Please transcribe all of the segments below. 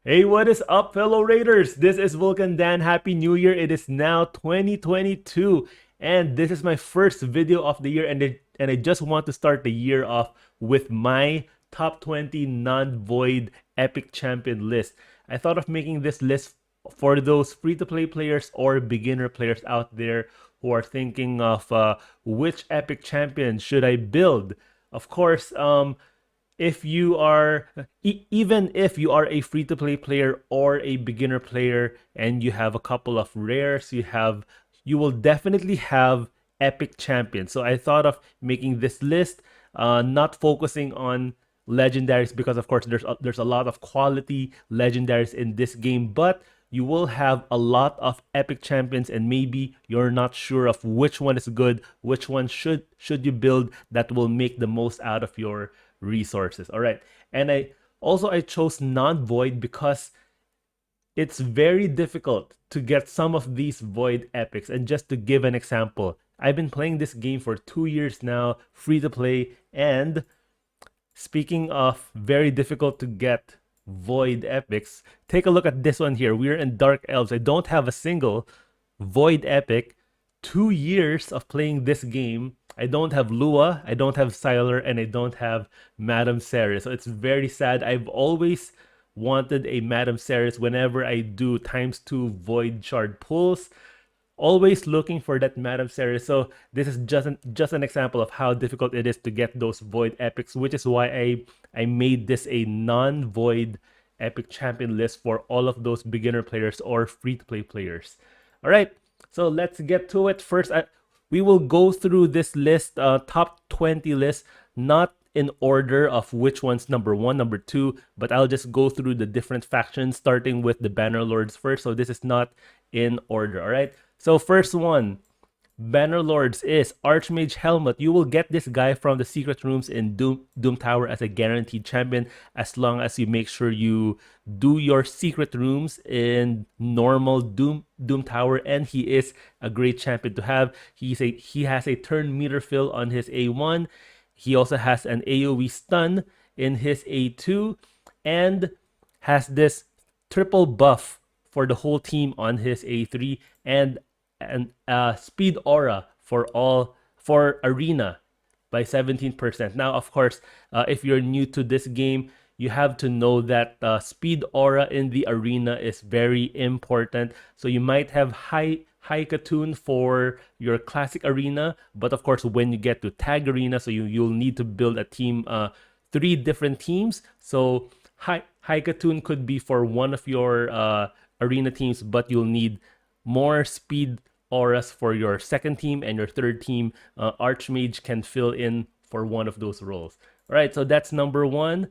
Hey, what is up, fellow Raiders? This is Vulcan Dan. Happy New Year. It is now 2022, and this is my first video of the year, and I just want to start the year off with my top 20 non-void epic champion list. I thought of making this list for those free-to-play players or beginner players out there who are thinking of which epic champion should I build. Of course, if you are even if you are a free to play player or a beginner player and you have a couple of rares, you will definitely have epic champions. So I thought of making this list, not focusing on legendaries, because of course there's a lot of quality legendaries in this game, but you will have a lot of epic champions, and maybe you're not sure of which one is good, which one should you build that will make the most out of your resources. All right. And I chose non-void because it's very difficult to get some of these void epics. And just to give an example, I've been playing this game for 2 years now, free to play. And speaking of very difficult to get void epics, take a look at this one here. We're in Dark Elves. I don't have a single void epic. 2 years of playing this game, I don't have Lua, I don't have Siler, and I don't have Madame Ceres. So it's very sad. I've always wanted a Madame Ceres whenever I do ×2 Void Shard pulls. Always looking for that Madame Ceres. So this is just an example of how difficult it is to get those Void Epics, which is why I made this a non-Void Epic Champion list for all of those beginner players or free-to-play players. All right, so let's get to it. First, we will go through this list, top 20 list, not in order of which one's number one, number two, but I'll just go through the different factions, starting with the Banner Lords first. So this is not in order, all right? So first one, Banner Lords is Archmage Helmut. You will get this guy from the secret rooms in Doom Tower as a guaranteed champion, as long as you make sure you do your secret rooms in normal Doom Tower, and he is a great champion to have. He has a turn meter fill on his A1. He also has an AoE stun in his A2, and has this triple buff for the whole team on his A3, and speed aura for arena by 17%. Now, of course, if you're new to this game, you have to know that speed aura in the arena is very important. So you might have high Katoon for your classic arena, but of course when you get to tag arena, so you'll need to build a team, 3 different teams. So high Katoon could be for one of your arena teams, but you'll need more speed auras for your second team and your third team. Archmage can fill in for one of those roles. All right, so that's number one.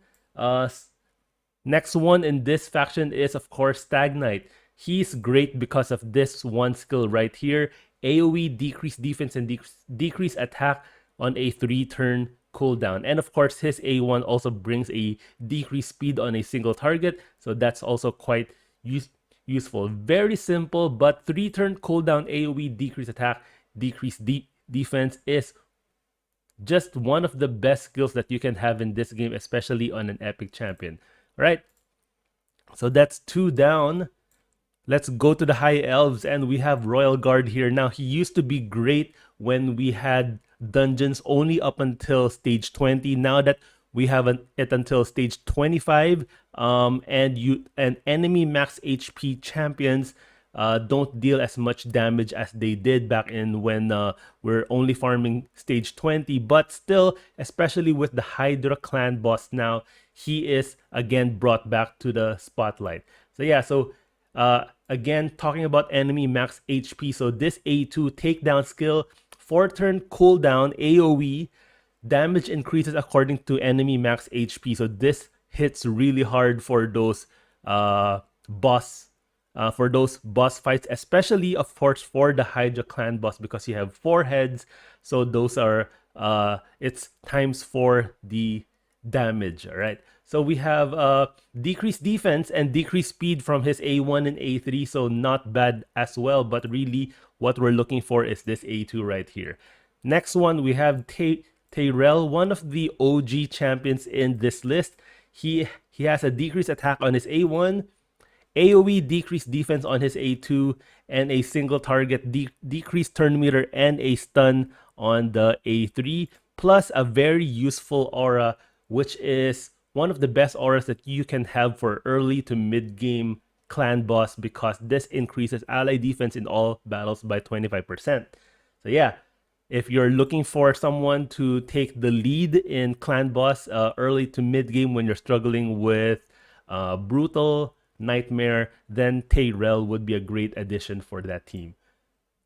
Next one in this faction is, of course, Stag Knight. He's great because of this one skill right here. AoE, decrease defense, and decrease attack on a 3-turn cooldown. And of course, his A1 also brings a decreased speed on a single target. So that's also quite useful. Very simple, but 3-turn cooldown AoE, decrease attack, decrease defense is just one of the best skills that you can have in this game, especially on an epic champion. All right, so that's 2 down. Let's go to the High Elves, and we have Royal Guard here. Now, he used to be great when we had dungeons only up until stage 20. Now that we have it until stage 25, and enemy max HP champions don't deal as much damage as they did back in when we're only farming stage 20. But still, especially with the Hydra clan boss now, he is again brought back to the spotlight. So yeah, so again, talking about enemy max HP. So this A2 takedown skill, 4-turn cooldown AoE, damage increases according to enemy max HP. So this hits really hard for those boss fights, especially of course for the Hydra clan boss, because you have 4 heads. So those are it's ×4 the damage. All right. So we have decreased defense and decreased speed from his A1 and A3. So not bad as well. But really, what we're looking for is this A2 right here. Next one, we have Tyrell, one of the OG champions in this list. He has a decreased attack on his A1, AoE decreased defense on his A2 and a single target decreased turn meter and a stun on the A3, plus a very useful aura, which is one of the best auras that you can have for early to mid game clan boss, because this increases ally defense in all battles by 25%. So yeah, if you're looking for someone to take the lead in clan boss early to mid game when you're struggling with brutal nightmare, then Tyrell would be a great addition for that team.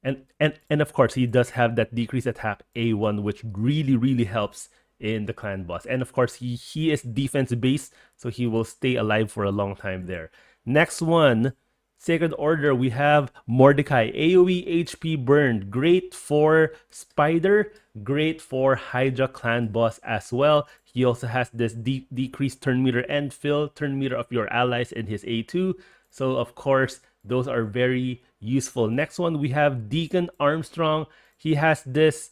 And of course, he does have that decreased attack A1, which really helps in the clan boss. And of course, he is defense based, so he will stay alive for a long time there. Next one, Sacred Order, we have Mordecai. AoE HP burn, great for Spider, great for Hydra clan boss as well. He also has this decreased turn meter and fill turn meter of your allies in his A2. So of course, those are very useful. Next one, we have Deacon Armstrong. He has this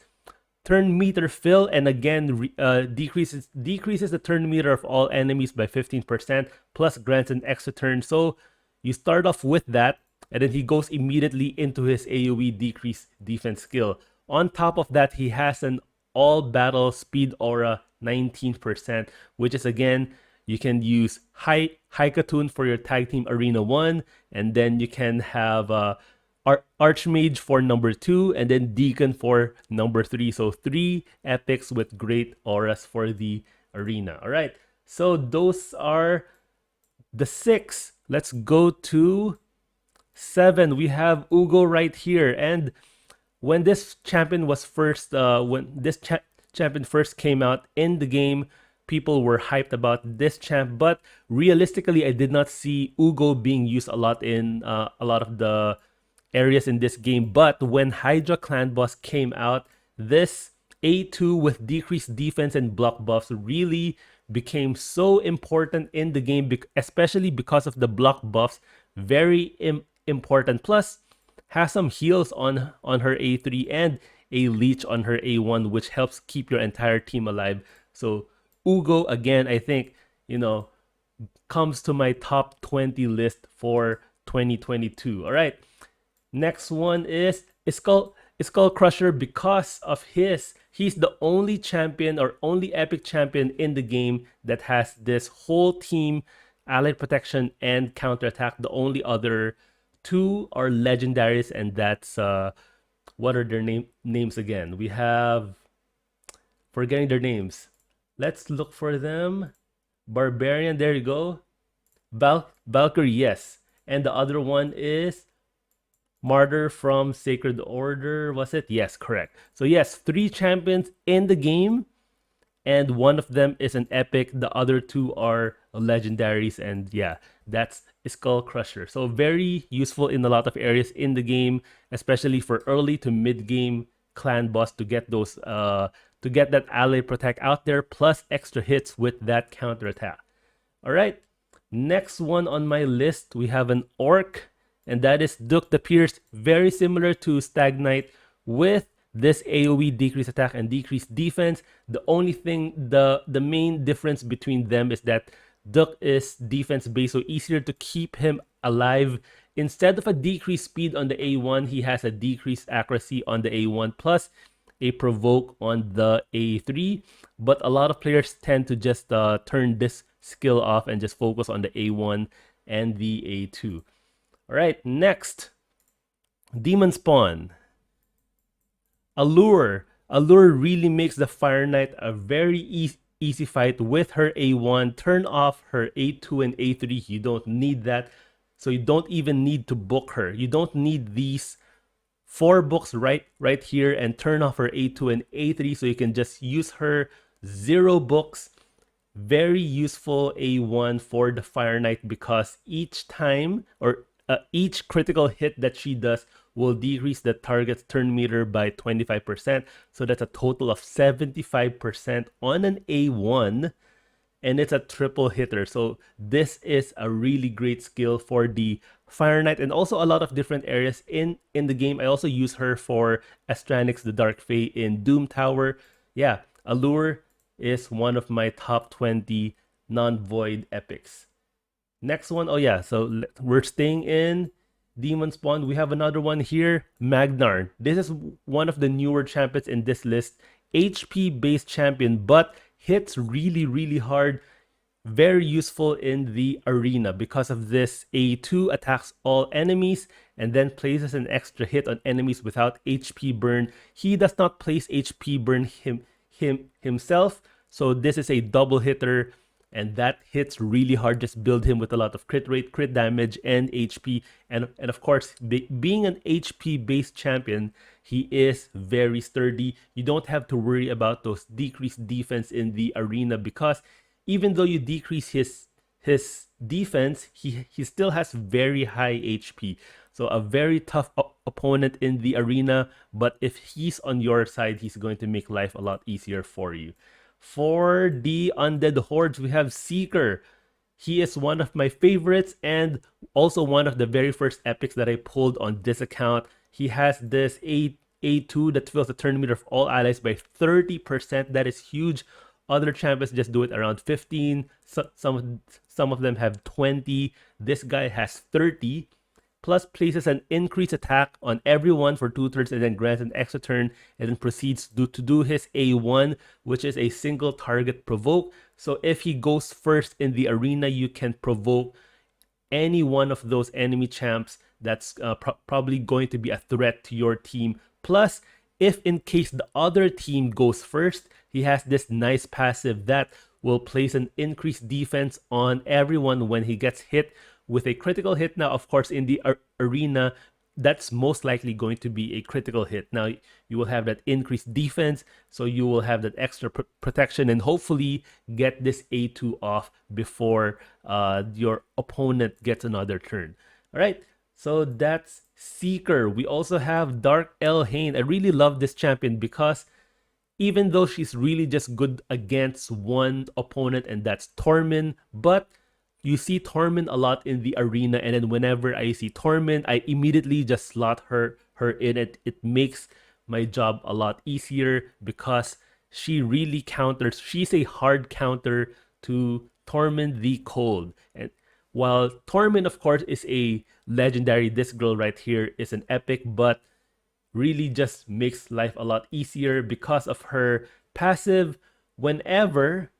turn meter fill, and again decreases the turn meter of all enemies by 15%, plus grants an extra turn. So you start off with that, and then he goes immediately into his AoE decrease defense skill. On top of that, he has an all battle speed aura 19%, which is again, you can use Haikatun for your tag team arena 1, and then you can have Archmage for number 2, and then Deacon for number 3. So 3 epics with great auras for the arena. All right, so those are the 6. Let's go to 7. We have Ugo right here, and when this champion was first, champion first came out in the game, people were hyped about this champ, but realistically, I did not see Ugo being used a lot in a lot of the areas in this game. But when Hydra clan boss came out, this A2 with decreased defense and block buffs really became so important in the game, especially because of the block buffs. Very important. Plus, has some heals on her A3 and a leech on her A1, which helps keep your entire team alive. So Ugo, again, I think, comes to my top 20 list for 2022. All right. Next one is Skull Crusher. Because of he's the only champion or only epic champion in the game that has this whole team allied protection and counterattack. The only other 2 are legendaries, and that's what are their names again? We have, forgetting their names. Let's look for them. Barbarian, there you go. Valkyrie, yes. And the other one is Martyr from Sacred Order, was it? Yes, correct. So yes, 3 champions in the game, and one of them is an epic. The other 2 are legendaries, and yeah, that's Skull Crusher. So very useful in a lot of areas in the game, especially for early to mid game clan boss to get those to get that ally protect out there, plus extra hits with that counter attack. All right, next one on my list, we have an orc, and that is Duke the Pierce. Very similar to Stag Knight with this AoE decreased attack and decreased defense. The only thing, the main difference between them is that Duke is defense based, so easier to keep him alive. Instead of a decreased speed on the A1, he has a decreased accuracy on the A1, plus a provoke on the A3. But a lot of players tend to just turn this skill off and just focus on the A1 and the A2. All right, next, Demon Spawn. Allure really makes the Fire Knight a very easy fight with her A1. Turn off her A2 and A3. You don't need that. So you don't even need to book her. You don't need these 4 books right here, and turn off her A2 and A3, so you can just use her 0 books. Very useful A1 for the Fire Knight, because each time, or each critical hit that she does will decrease the target's turn meter by 25%. So that's a total of 75% on an A1, and it's a triple hitter. So this is a really great skill for the Fire Knight, and also a lot of different areas in the game. I also use her for Astranix the Dark Fae in Doom Tower. Yeah, Allure is one of my top 20 non-void epics. Next one, oh yeah, so we're staying in Demon Spawn. We have another one here, Magnar. This is one of the newer champions in this list. HP based champion, but hits really, really hard. Very useful in the arena because of this. A2 attacks all enemies and then places an extra hit on enemies without HP burn. He does not place HP burn himself, so this is a double hitter, and that hits really hard. Just build him with a lot of crit rate, crit damage, and HP. And of course, being an HP based champion, he is very sturdy. You don't have to worry about those decreased defense in the arena because even though you decrease his defense, he still has very high HP. So a very tough opponent in the arena, but if he's on your side, he's going to make life a lot easier for you. For the Undead Hordes, we have Seeker. He is one of my favorites and also one of the very first epics that I pulled on this account. He has this A2 that fills the turn meter of all allies by 30%. That is huge. Other champions just do it around 15. Some of them have 20. This guy has 30. Plus places an increased attack on everyone for 2 turns and then grants an extra turn and then proceeds to do his A1, which is a single target provoke. So if he goes first in the arena, you can provoke any one of those enemy champs that's probably going to be a threat to your team. Plus, if in case the other team goes first, he has this nice passive that will place an increased defense on everyone when he gets hit with a critical hit. Now, of course, in the arena, that's most likely going to be a critical hit. Now, you will have that increased defense, so you will have that extra protection and hopefully get this A2 off before your opponent gets another turn. All right, so that's Seeker. We also have Dark Elhain. I really love this champion because even though she's really just good against one opponent, and that's Tormin, but you see Tormin a lot in the arena, and then whenever I see Tormin, I immediately just slot her in it. It makes my job a lot easier because she really counters. She's a hard counter to Tormin the Cold. And while Tormin, of course, is a legendary, this girl right here is an epic, but really just makes life a lot easier because of her passive. Whenever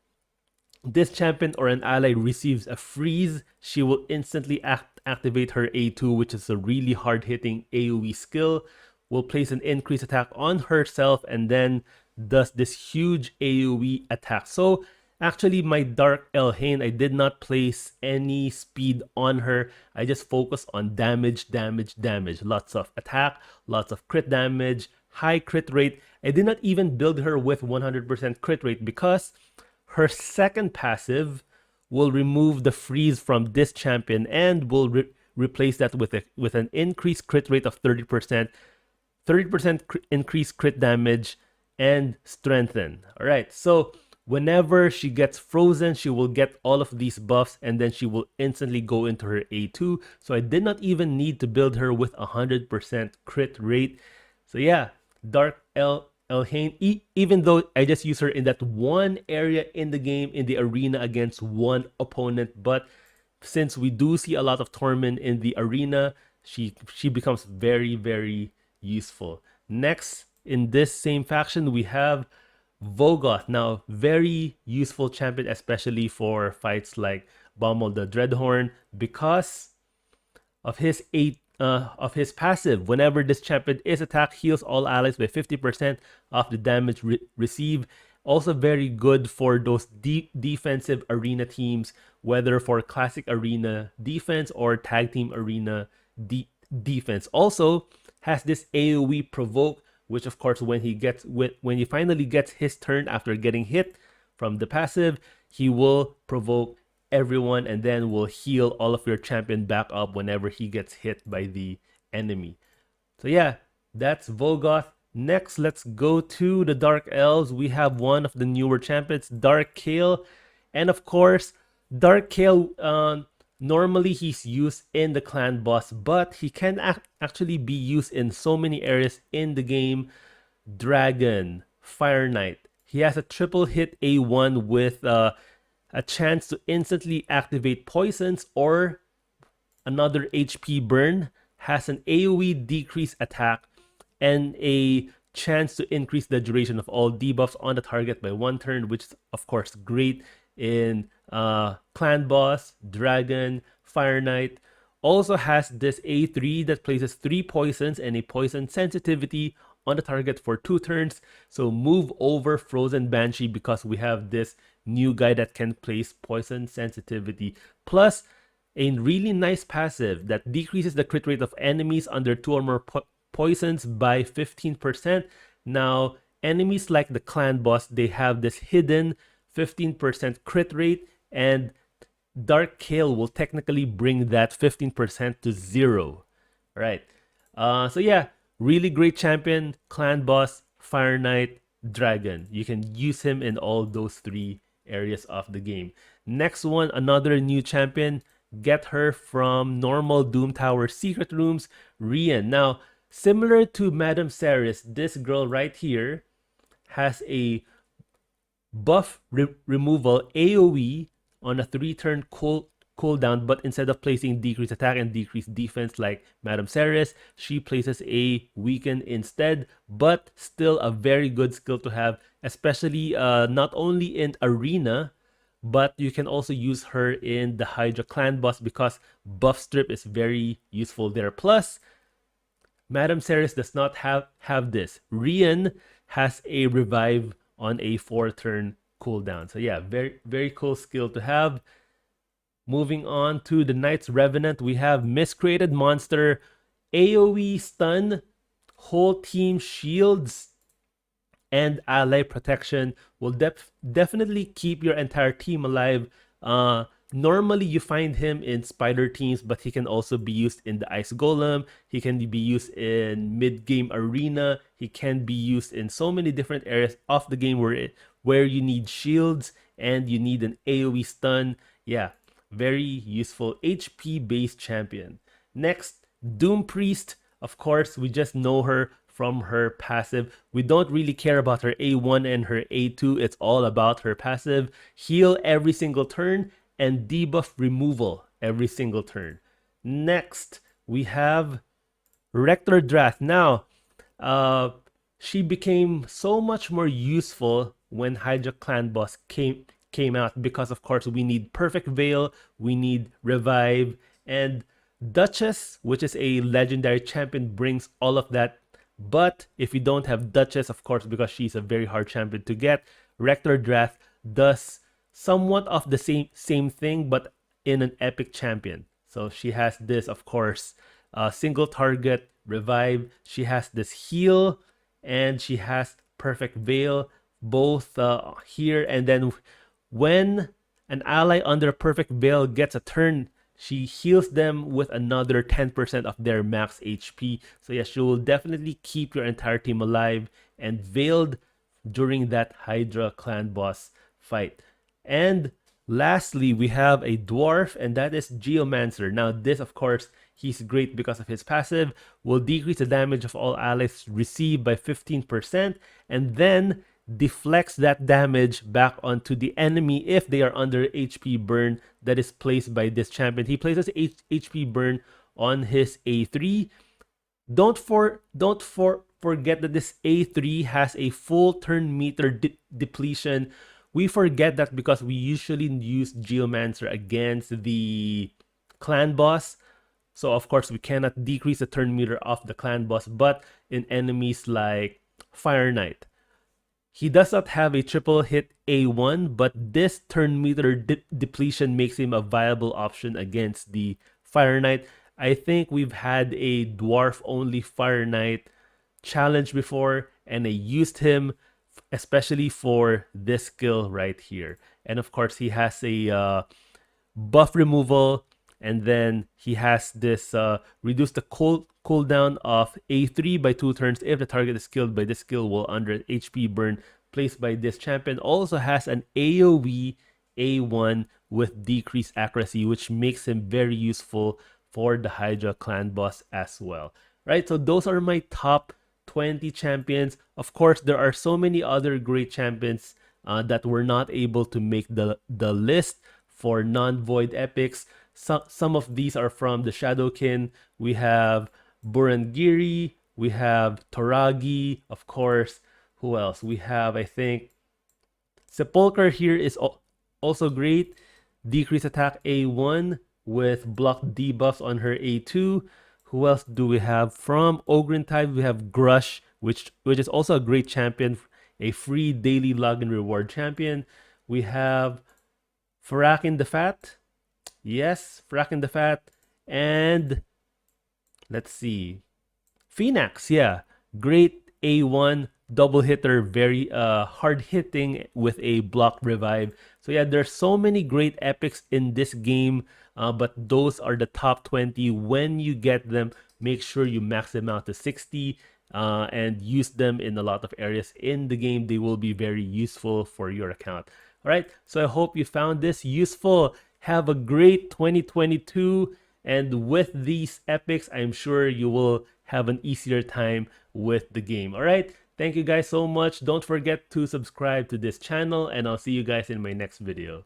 this champion or an ally receives a freeze, she will instantly activate her A2, which is a really hard-hitting AoE skill, will place an increased attack on herself, and then does this huge AoE attack. So actually, my Dark Elhain, I did not place any speed on her. I just focused on damage. Lots of attack, lots of crit damage, high crit rate. I did not even build her with 100% crit rate because her second passive will remove the freeze from this champion and will replace that with an increased crit rate of 30%, 30% increased crit damage, and strengthen. All right, so whenever she gets frozen, she will get all of these buffs and then she will instantly go into her A2. So I did not even need to build her with 100% crit rate. So yeah, Dark Elhain, even though I just use her in that one area in the game, in the arena against one opponent, but since we do see a lot of Torment in the arena, she becomes very, very useful. Next, in this same faction, we have Vogoth. Now, very useful champion, especially for fights like Bommel the Dreadhorn, because of his passive. Whenever this champion is attacked, heals all allies by 50% of the damage received. Also very good for those defensive arena teams, whether for classic arena defense or tag team arena defense. Also has this AoE provoke, which of course when he finally gets his turn after getting hit from the passive, he will provoke everyone and then will heal all of your champion back up whenever he gets hit by the enemy. So yeah, that's Vogoth. Next, let's go to the Dark Elves. We have one of the newer champions, Dark Kale. And of course, Dark Kale, normally he's used in the clan boss, but he can actually be used in so many areas in the game. Dragon, Fire Knight. He has a triple hit A1 with a chance to instantly activate poisons or another HP burn, has an AoE decrease attack, and a chance to increase the duration of all debuffs on the target by 1 turn, which is of course great in Clan Boss, Dragon, Fire Knight. Also has this A3 that places 3 poisons and a poison sensitivity on the target for 2 turns. So move over Frozen Banshee because we have this new guy that can place poison sensitivity. Plus, a really nice passive that decreases the crit rate of enemies under 2 or more poisons by 15%. Now, enemies like the clan boss, they have this hidden 15% crit rate, and Dark Kale will technically bring that 15% to 0. Right. So yeah, really great champion, clan boss, Fire Knight, Dragon. You can use him in all those 3 areas of the game. Next one, another new champion. Get her from normal Doom Tower secret rooms, Rian. Now, similar to Madame Ceres, this girl right here has a buff removal AoE on a 3-turn cooldown, but instead of placing decreased attack and decreased defense like Madame Ceres, she places a weaken instead, but still a very good skill to have, especially not only in arena, but you can also use her in the Hydra clan boss because buff strip is very useful there. Plus, Madame Ceres does not have this. Rian has a revive on a 4-turn cooldown. So yeah, very cool skill to have. Moving on to the Knight's Revenant, we have Miscreated Monster, AoE stun, whole team shields, and ally protection will definitely keep your entire team alive. Normally, you find him in spider teams, but he can also be used in the Ice Golem. He can be used in mid-game arena. He can be used in so many different areas of the game where you need shields and you need an AoE stun. Yeah, very useful HP-based champion. Next, Doom Priest. Of course, we just know her from her passive. We don't really care about her A1 and her A2. It's all about her passive. Heal every single turn and debuff removal every single turn. Next, we have Rector Drath. Now, she became so much more useful when Hydra Clan Boss came out because, of course, we need Perfect Veil, we need Revive, and Duchess, which is a legendary champion, brings all of that. But if you don't have Duchess, of course, because she's a very hard champion to get, Rector Drath does somewhat of the same thing, but in an epic champion. So she has this, of course, single target revive. She has this heal, and she has Perfect Veil, both here. And then when an ally under Perfect Veil gets a turn, she heals them with another 10% of their max HP. So yeah, she will definitely keep your entire team alive and veiled during that Hydra clan boss fight. And lastly, we have a dwarf, and that is Geomancer. Now this, of course, he's great because of his passive, will decrease the damage of all allies received by 15%, and then deflects that damage back onto the enemy if they are under HP burn that is placed by this champion. He places HP burn on his A3. Don't forget that this A3 has a full turn meter depletion. We forget that because we usually use Geomancer against the clan boss. So of course we cannot decrease the turn meter of the clan boss, but in enemies like Fire Knight, he does not have a triple hit A1, but this turn meter depletion makes him a viable option against the Fire Knight. I think we've had a dwarf only Fire Knight challenge before, and I used him especially for this skill right here. And of course, he has a buff removal, and then he has this reduce the cooldown of A3 by 2 turns if the target is killed by this skill while under HP burn placed by this champion. Also has an AoE A1 with decreased accuracy, which makes him very useful for the Hydra clan boss as well. Right, so those are my top 20 champions. Of course, there are so many other great champions that were not able to make the list for non-void epics. Some of these are from the Shadowkin. We have Burangiri, we have Toragi, of course. Who else? We have, I think, Sepulcher here is also great. Decrease attack A1 with block debuffs on her A2. Who else do we have? From Ogrentide, we have Grush, which is also a great champion, a free daily login reward champion. We have Farakin the Fat. Yes, Farakin the Fat. And let's see. Phoenix, yeah. Great A1 double hitter, very hard hitting with a block revive. So yeah, there's so many great epics in this game, but those are the top 20. When you get them, make sure you max them out to 60 and use them in a lot of areas in the game. They will be very useful for your account. All right, so I hope you found this useful. Have a great 2022. And with these epics, I'm sure you will have an easier time with the game. All right. Thank you guys so much. Don't forget to subscribe to this channel, and I'll see you guys in my next video.